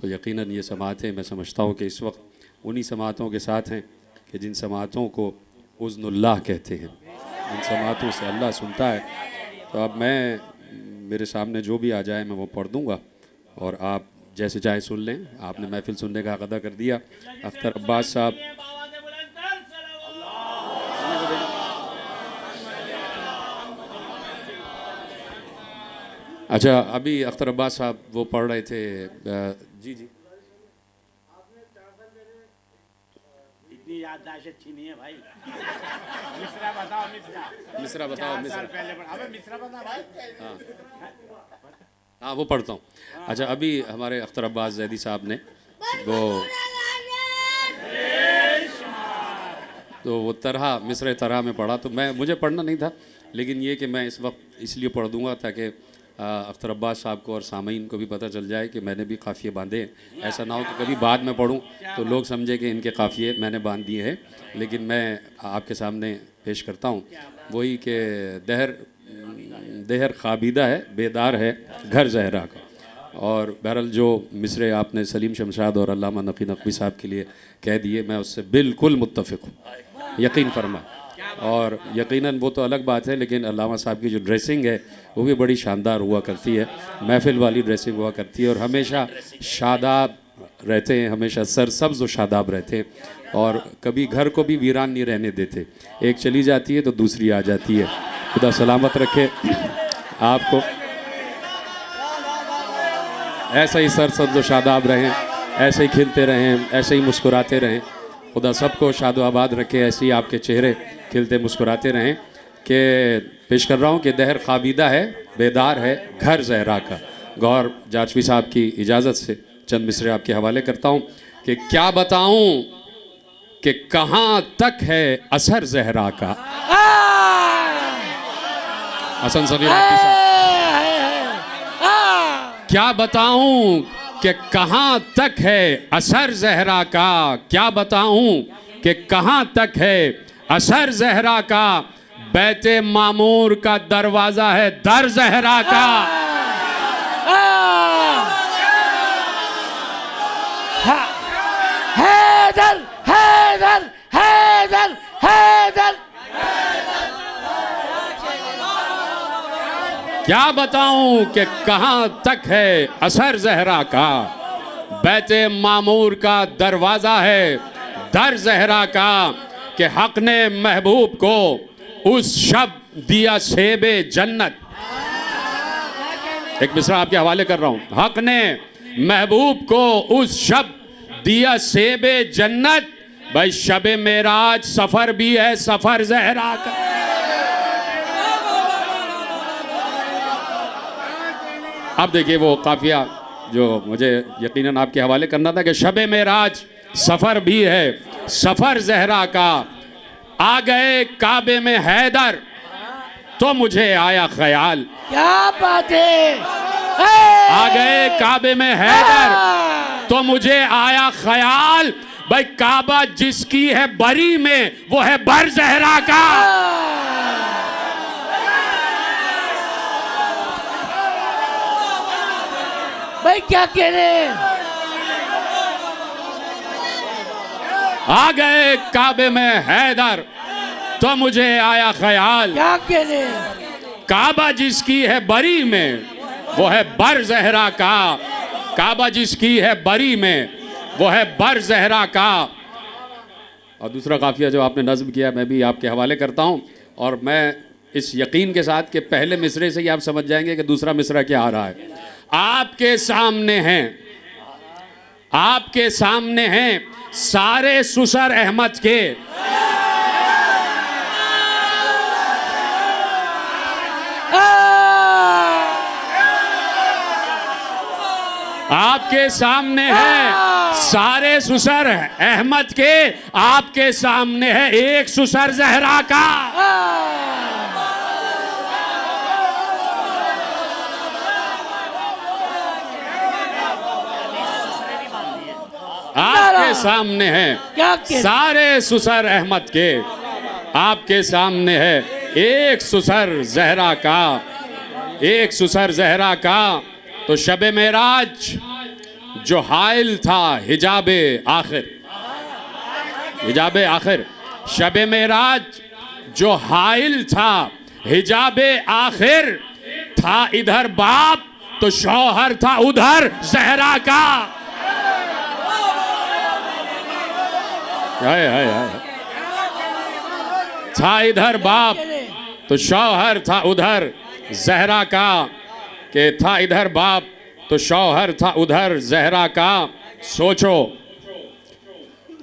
तो यकीनन ये समातें मैं समझता हूँ कि इस वक्त उन्हीं समातों के साथ हैं कि जिन समातों को उज़्नुल्लाह कहते हैं, इन समातों से अल्लाह सुनता है। तो अब मेरे सामने जो भी आ जाए मैं वो पढ़ दूँगा और आप जैसे चाहे सुन लें। आपने महफिल सुनने का अदा कर दिया। अख्तर अब्बास साहब, अच्छा अभी अख्तर अब्बास साहब वो पढ़ रहे थे। जी जी, इतनी याददाश्त अच्छी नहीं है भाई। मिसरा बताओ, मिसरा बताओ, मिसरा पहले अबे मिसरा बता भाई। हाँ वो पढ़ता हूँ। अच्छा अभी हमारे अख्तर अब्बास जैदी साहब ने वो तरह मिसरे तरह में पढ़ा, तो मुझे पढ़ना नहीं था, लेकिन ये कि मैं इस वक्त इसलिए पढ़ दूँगा ताकि अख्तर अब्बास साहब को और सामीन को भी पता चल जाए कि मैंने भी काफ़िए बांधे हैं। ऐसा ना हो कि कभी बाद में पढ़ूं तो लोग समझे कि इनके काफ़िए मैंने बांध दिए हैं। लेकिन मैं आपके सामने पेश करता हूं वही कि देहर खाबीदा है, बेदार है घर जहरा का। और बहरहाल जो मिसरे आपने सलीम शमशाद और अल्लामा नक़ी नक़वी साहब के लिए कह दिए, मैं उससे बिल्कुल मुत्तफ़िक़ हूँ, यकीन फरमा। और यकीनन वो तो अलग बात है, लेकिन अल्लामा साहब की जो ड्रेसिंग है वो भी बड़ी शानदार हुआ करती है, महफिल वाली ड्रेसिंग हुआ करती है और हमेशा शादाब रहते हैं, हमेशा सरसब्ज़ और शादाब रहते हैं और कभी घर को भी वीरान नहीं रहने देते। एक चली जाती है तो दूसरी आ जाती है। खुदा सलामत रखे आपको, ऐसे ही सरसब्ज़ और शादाब रहें, ऐसे ही खिलते रहें, ऐसे ही मुस्कुराते रहें। खुदा सबको शादो आबाद रखे, ऐसे ही आपके चेहरे खिलते मुस्कुराते रहें। कि पेश कर रहा हूँ कि दहर खाबीदा है, बेदार है घर जहरा का। गौर जाचवी साहब की इजाज़त से चंद मिसरे आपके हवाले करता हूँ कि क्या बताऊँ कि कहाँ तक है असर जहरा का। हसन सगीर आपकी साहब, क्या बताऊँ कि कहाँ तक है असर जहरा का, क्या बताऊँ कि कहाँ तक है असर जहरा का। बैते मामूर का दरवाजा है दर जहरा का। हैदर हैदर हैदर हैदर। क्या बताऊं कि कहाँ तक है असर जहरा का। बैते मामूर का दरवाजा है दर जहरा का। कि हक ने महबूब को उस शब दिया सेबे जन्नत। एक मिसरा आपके हवाले कर रहा हूं। हक ने महबूब को उस शब दिया सेबे जन्नत। भाई शबे मेराज सफर भी है सफर जहरा का। अब देखिए वो काफिया जो मुझे यकीनन आपके हवाले करना था कि शबे मेराज सफर भी है सफर जहरा का। आ गए काबे में हैदर तो मुझे आया ख्याल। क्या बात है। आ गए काबे में हैदर तो मुझे आया ख्याल। भाई काबा जिसकी है बरी में वो है बर जहरा का। भाई क्या कह रहे हैं। आ गए काबे में हैदर तो मुझे आया ख्याल। क्या कह रहे हैं। काबा जिसकी है बरी में वो है बर जहरा का। काबा जिसकी है बरी में वो है बर जहरा का। और दूसरा काफिया जो आपने नज़्म किया मैं भी आपके हवाले करता हूँ। और मैं इस यकीन के साथ कि पहले मिसरे से ही आप समझ जाएंगे कि दूसरा मिसरा क्या आ रहा है। आपके सामने हैं, आपके सामने हैं सारे सुसर अहमद के। आपके सामने है सारे सुसर अहमद के। आपके सामने है एक सुसर जहरा का। आपके सामने है सारे सुसर अहमद के। आपके सामने है एक सुसर जहरा का। एक सुसर जहरा का। तो शबे मेराज जो हाइल था हिजाबे आखिर, हिजाबे आखिर, शबे मेराज जो हाइल था हिजाबे आखिर, था इधर बाप तो शौहर था उधर जहरा का। हाय हाय हाय, था इधर बाप तो शौहर था उधर जहरा का, के था इधर बाप तो शौहर था उधर जहरा का। सोचो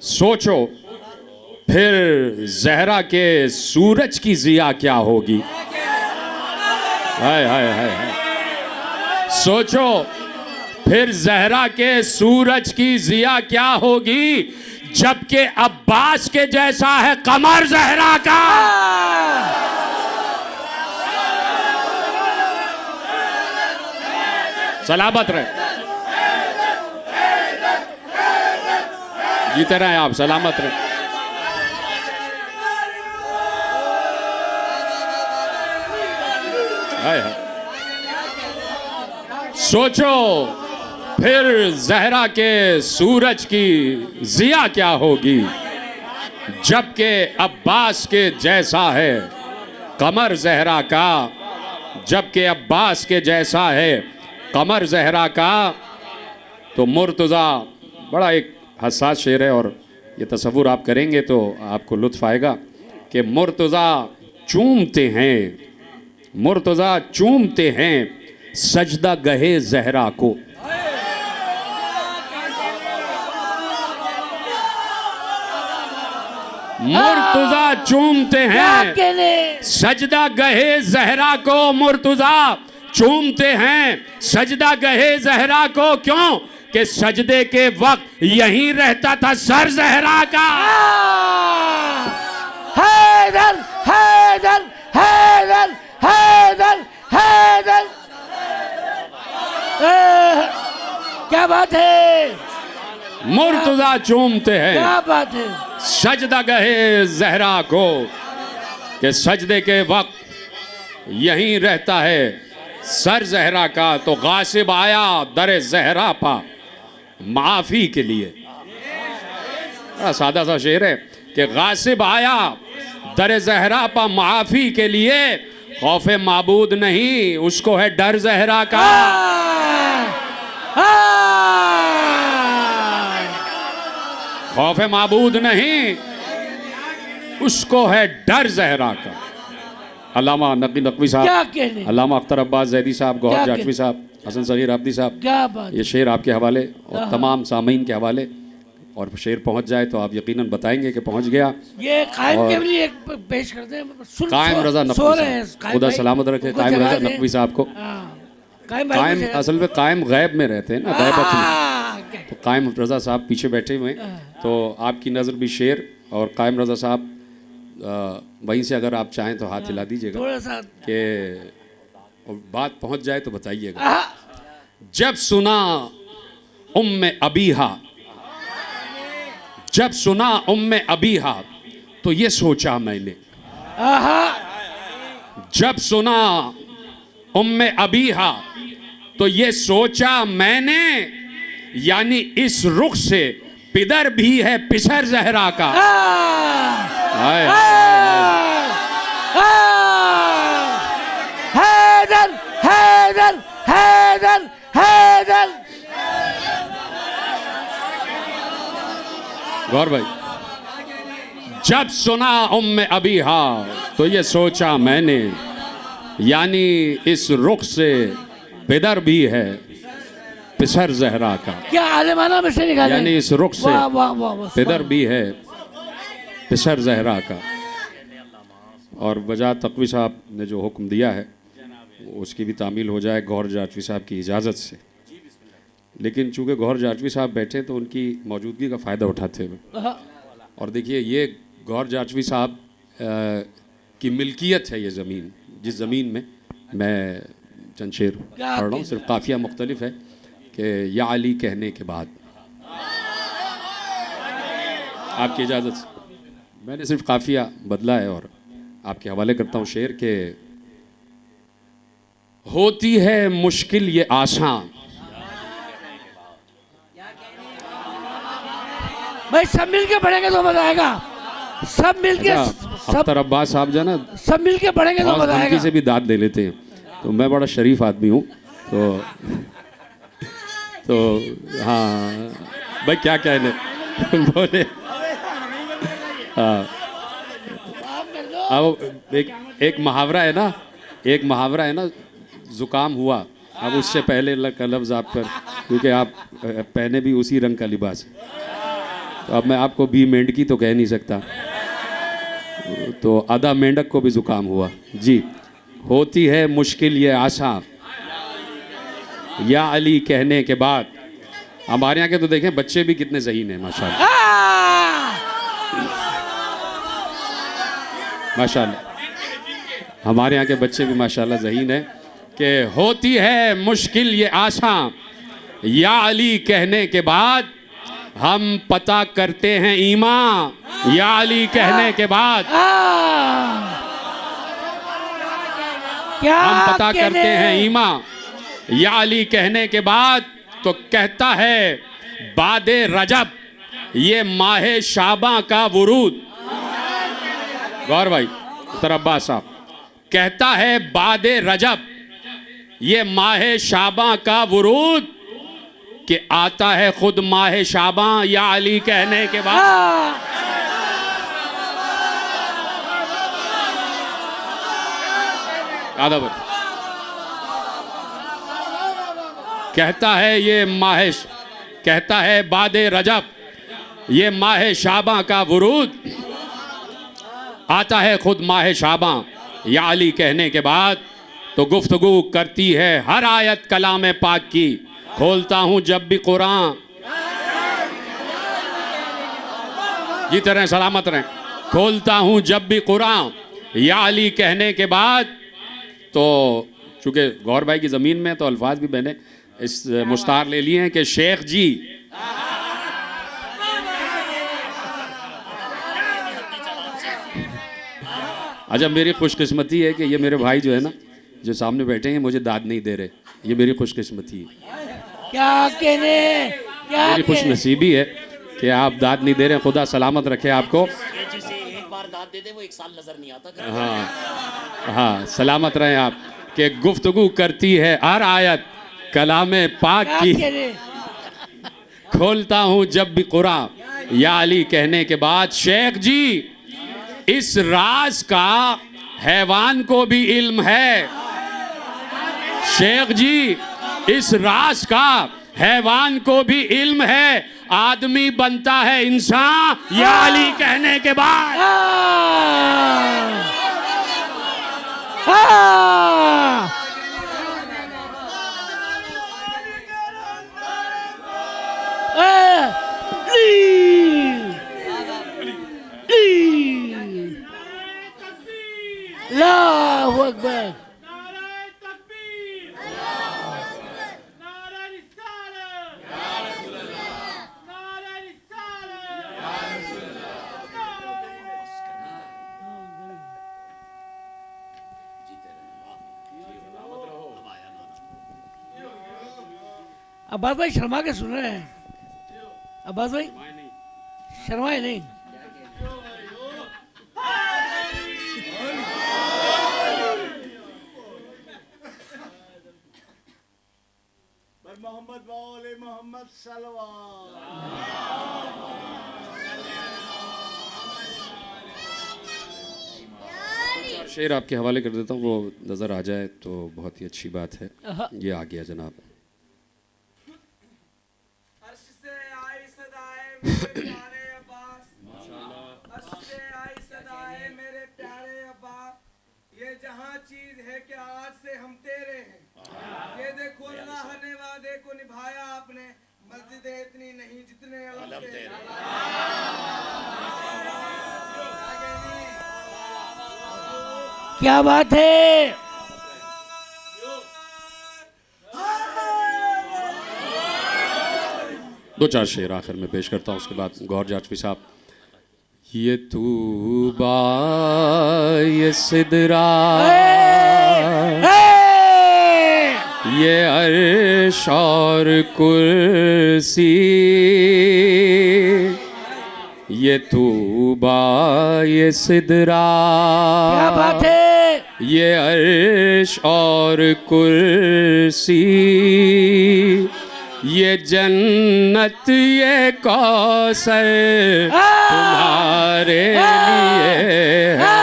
सोचो फिर जहरा के सूरज की जिया क्या होगी। हाय हाय हाय हाय, सोचो फिर जहरा के सूरज की जिया क्या होगी, जबकि अब्बास के जैसा है कमर जहरा का। सलामत रहे, जीते रहे आप, सलामत रहे। हाय हाय, सोचो फिर जहरा के सूरज की जिया क्या होगी, जबकि अब्बास के जैसा है कमर जहरा का, जबकि अब्बास के जैसा है कमर जहरा का। तो मुर्तज़ा बड़ा एक हसास शेर है, और ये तसव्वुर आप करेंगे तो आपको लुत्फ़ आएगा कि मुर्तज़ा चूमते हैं, मुर्तज़ा चूमते हैं सजदा गहे जहरा को। मुर्तज़ा चूमते हैं सजदा गहे जहरा को, मुर्तज़ा चूमते हैं सजदा गहे जहरा को। क्यों कि सजदे के वक्त यहीं रहता था सर जहरा का। हैदर हैदर हैदर हैदर हैदर, क्या बात है, मुर्तज़ा चूमते हैं क्या बात है, सजदा गहे जहरा को, कि सजदे के वक्त यहीं रहता है सर जहरा का। तो गासिब आया दर जहरा पा माफ़ी के लिए। बड़ा सादा सा शेर है कि गासिब आया दर जहरा पा माफ़ी के लिए, खौफे माबूद नहीं उसको है डर जहरा का। खौफे माबूद नहीं उसको है डर जहरा का। अल्लामा नकवी नकवी क्या साहब, कहने, अल्लामा अख्तर अब्बास जैदी साहब, गौहर क्या जाटवी साहब, हसन सगीर आबदी साहब, क्या बात, ये शेर आपके हवाले और तमाम सामीन के हवाले। और शेर पहुंच जाए तो आप यकीनन बताएंगे कि पहुंच गया। ये कायम के लिए एक पेश करते हैं, कायम रजा नकवी साहब, खुदा सलामत रखे कायम रजा नकवी साहब को। कायम असल में कायम गैब में रहते हैं ना, गैबत में। तो कायम रजा साहब पीछे बैठे हुए हैं, तो आपकी नज़र भी शेर और कायम रजा साहब वहीं से अगर आप चाहें तो हाथ हिला दीजिएगा कि बात पहुंच जाए तो बताइएगा। जब सुना उम्मे अबीहा, जब सुना उम्मे अबीहा तो ये सोचा मैंने, जब सुना उम्मे अबीहा तो ये सोचा मैंने, यानी इस रुख से पिदर भी है पिसर जहरा का। हैदर हैदर हैदर हैदर। गौर भाई, जब सुना उम्मे अबीहा तो ये सोचा मैंने, यानी इस रुख से पिदर भी है पिसर जहरा का। क्या आलिमाना में से निकाले, यानी इस रुख से पिदर भी है पिसर जहरा का। और वजह तकवी साहब ने जो हुक्म दिया है उसकी भी तामील हो जाए गौहर जाटवी साहब की इजाज़त से। लेकिन चूँकि गौहर जाटवी साहब बैठे तो उनकी मौजूदगी का फ़ायदा उठाते हुए, और देखिए ये गौहर जाटवी साहब की मिल्कियत है ये ज़मीन, जिस ज़मीन में मैं चंद शेर पढ़ रहा हूँ, सिर्फ काफ़िया मुख्तलिफ है कि या अली कहने के बाद। आपकी इजाज़त से मैंने सिर्फ काफ़िया बदला है और आपके हवाले करता हूँ शेर के। होती है मुश्किल ये आसान, भाई सब मिल के पढ़ेंगे तो मजा आएगा। सब मिल के सब अख्तर अब्बास साहब जो है ना सब मिल के पढ़ेंगे तो बहुत मजा धमकी आएगा। से भी दाद दे लेते हैं, तो मैं बड़ा शरीफ आदमी हूँ, तो हाँ भाई क्या कहने बोले। हाँ अब एक मुहावरा है ना, एक मुहावरा है ना, जुकाम हुआ, अब उससे पहले का लफ्ज़ आप पर, क्योंकि आप पहने भी उसी रंग का लिबास है, तो अब मैं आपको बी मेंढकी तो कह नहीं सकता, तो आधा मेंढक को भी जुकाम हुआ जी। होती है मुश्किल ये आशा या अली कहने के बाद। हमारे यहाँ के तो देखें बच्चे भी कितने ज़हीन हैं माशाल्लाह, माशाल्लाह हमारे यहाँ के बच्चे भी माशाल्लाह ज़हीन हैं कि होती है मुश्किल ये आशा या अली कहने के बाद हम पता करते हैं ईमान, या अली कहने के बाद क्या हम पता कहने? करते हैं ईमान, या अली कहने के बाद तो कहता है बादे रजब ये माहे शाबा का वुरूद। गौर भाई तरब्बा साहब कहता है बादे रजब ये माहे शाबा का वुरूद, कि आता है खुद माहे शाबा या अली कहने के बाद। आदब कहता है ये माहे, कहता है बादे रजब ये माहे शाबा का वुरूद, आता है खुद माहे शाबा या अली कहने के बाद तो गुफ्तगू करती है हर आयत कलाम पाक की, खोलता हूँ जब भी कुरान। जीते रहें सलामत रहें। खोलता हूँ जब भी कुरान या अली कहने के बाद, तो चूँकि गौर भाई की ज़मीन में तो अल्फाज भी मैंने इस मुश्तार ले लिए हैं कि शेख जी अच्छा मेरी खुशकिस्मती है कि ये मेरे भाई जो है ना जो सामने बैठे हैं मुझे दाद नहीं दे रहे, ये मेरी खुशकिस्मती है, क्या कहने, क्या मेरी खुश नसीबी है कि आप दाद नहीं दे रहे हैं। खुदा सलामत रखे आपको। जिसे एक बार दाद दे दे वो एक साल नजर नहीं आता। हाँ हाँ सलामत रहें आप कि गुफ्तगू करती है हर आयत कलामे पाक क्या की, कहने? खोलता हूँ जब भी कुरान या अली कहने के बाद। शेख जी इस राज का हैवान को भी इल्म है, शेख जी इस राज का हैवान को भी इल्म है, आदमी बनता है इंसान या अली कहने के बाद। अल्लाहु अकबर। अब्बास भाई शर्मा के सुन रहे हैं। अब्बास भाई शर्माए नहीं। मोहम्मद वाले मोहम्मद सल्लल्लाहु शेर आपके हवाले कर देता हूँ, वो नज़र आ जाए तो बहुत ही अच्छी बात है। ये आ गया जनाब। अर्श से आई सदाए मेरे प्यारे अब्बास, अर्श से आई सदाए मेरे प्यारे अब्बास, ये जहाँ चीज है कि आज से हम तेरे हैं। ये देखो अल्लाह ने वादे को निभाया आपने, मस्जिदें इतनी नहीं जितने अलम तेरे। क्या बात है। दो चार शेर आखिर में पेश करता हूँ, उसके बाद गौर जाजवी साहब। ये तूबा ये सिदरा ये अर्श और कुर्सी ये तूबा ये सिदरा, क्या बात है, ये अर्श और कुर्सी, ये जन्नत ये कौसर तुम्हारे लिए है।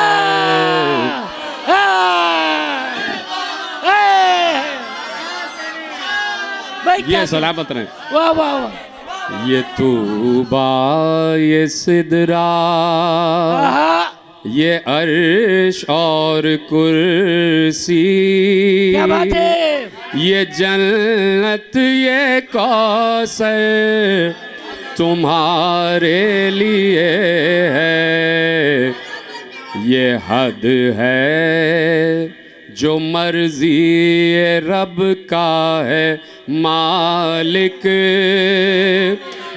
भाई ये सलामत रहे। वाह वाह वाह, ये तूबा ये सिदरा, ये अर्श और कुर्सी, क्या बात है, ये जन्नत ये कौसर तुम्हारे लिए है। ये हद है जो मर्जी ये रब का है मालिक,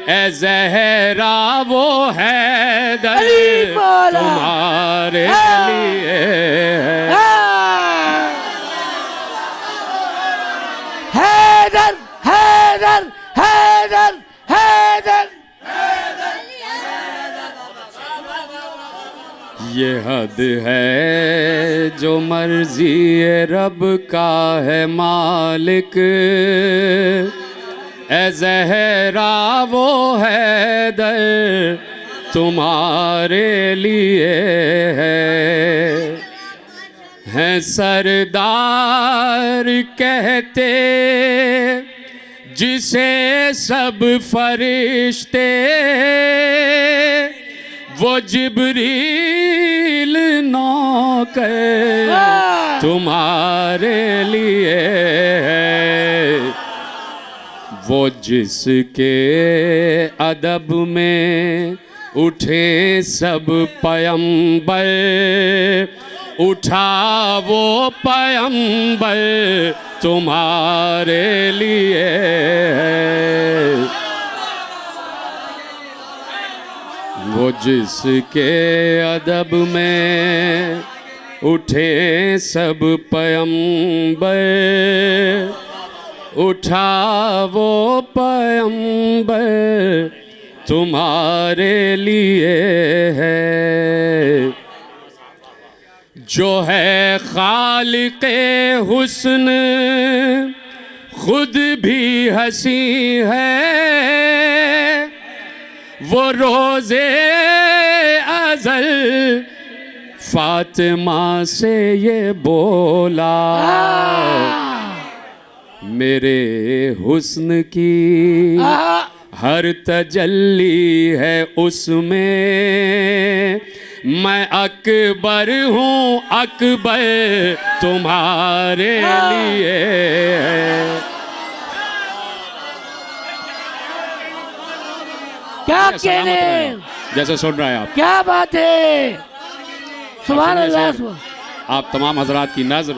ए ज़हरा वो है दर तुम्हारे लिए है। हैदर हैदर हैदर हैदर, ये हद है जो मर्जी ये रब का है मालिक, ए ज़हरा वो है दर तुम्हारे लिए है सरदार कहते जिसे सब फरिश्ते, वो जिब्रील नौकर तुम्हारे लिए है। वो जिसके अदब में उठे सब पयंबर, उठा वो पयंबर तुम्हारे लिए है। वो जिसके अदब में उठे सब पयंबर, उठा वो पयंबर तुम्हारे लिए है। जो है खालिक़े हुस्न खुद भी हंसी है, वो रोज़े अज़ल फातिमा से ये बोला, मेरे हुस्न की हर तजल्ली है उसमें, मैं अकबर हूँ अकबर तुम्हारे लिए। क्या कहने, जैसे सुन रहे हैं आप, क्या बात है, सुभान अल्लाह। आप तमाम हजरात की नजर,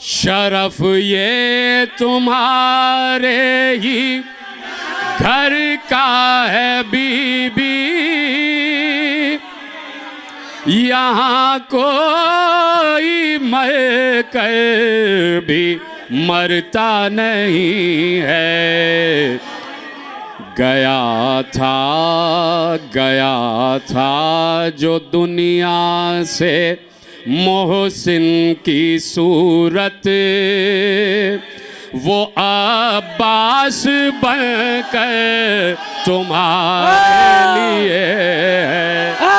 शरफ ये तुम्हारे ही घर का है बीबी, यहाँ कोई मर कर भी मरता नहीं है। गया था जो दुनिया से मोहसिन की सूरत, वो अब्बास बनकर तुम्हारे लिए है।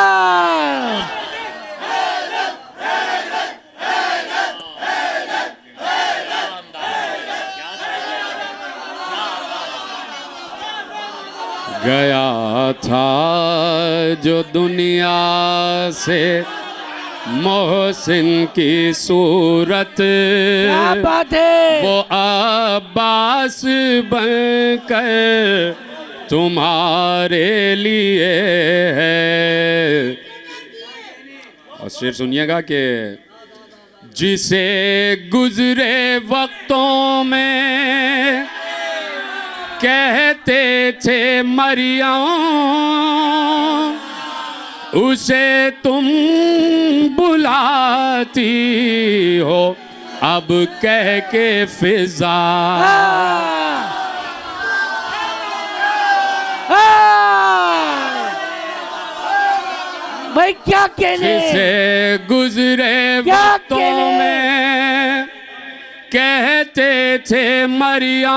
गया था जो दुनिया से मोहसिन की सूरत, क्या बात है, वो अब्बास बनकर तुम्हारे लिए है। और शेर सुनिएगा कि जिसे गुजरे वक्तों में कहते थे मरियम, उसे तुम बुलाती हो अब कह के फिजा। भाई क्या कहने से गुजरे क्या वक्तों कहने? में कहते थे मरियम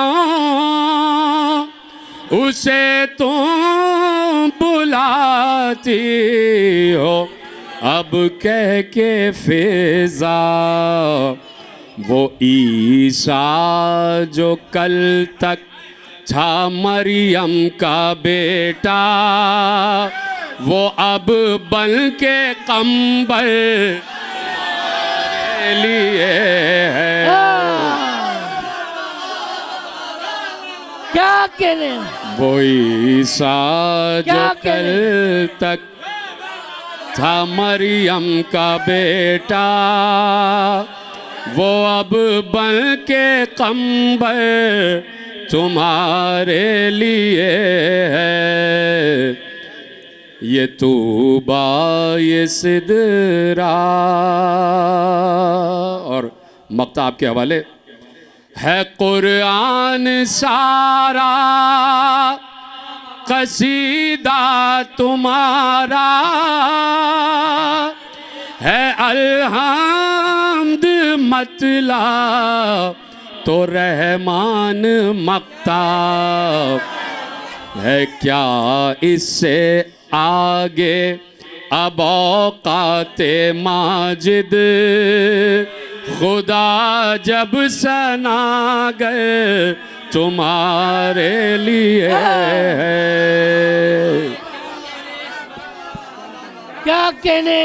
उसे तुम बुलाती हो, अब कह के फिजा वो ईसा जो कल तक था मरियम का बेटा, वो अब बन के कंबल के लिए है। क्या कहने वो ईसा जो क्या कल तक था मरियम का बेटा, वो अब बन के कंबल तुम्हारे लिए है। ये तूबा ये सिदरा, और मक्ता आपके हवाले है कुरान सारा कसीदा तुम्हारा, है अलहम्द मतला तो रहमान मक्ता, है क्या इससे आगे अब औकाते माजिद, खुदा जब सना गए तुम्हारे लिए है। क्या कहने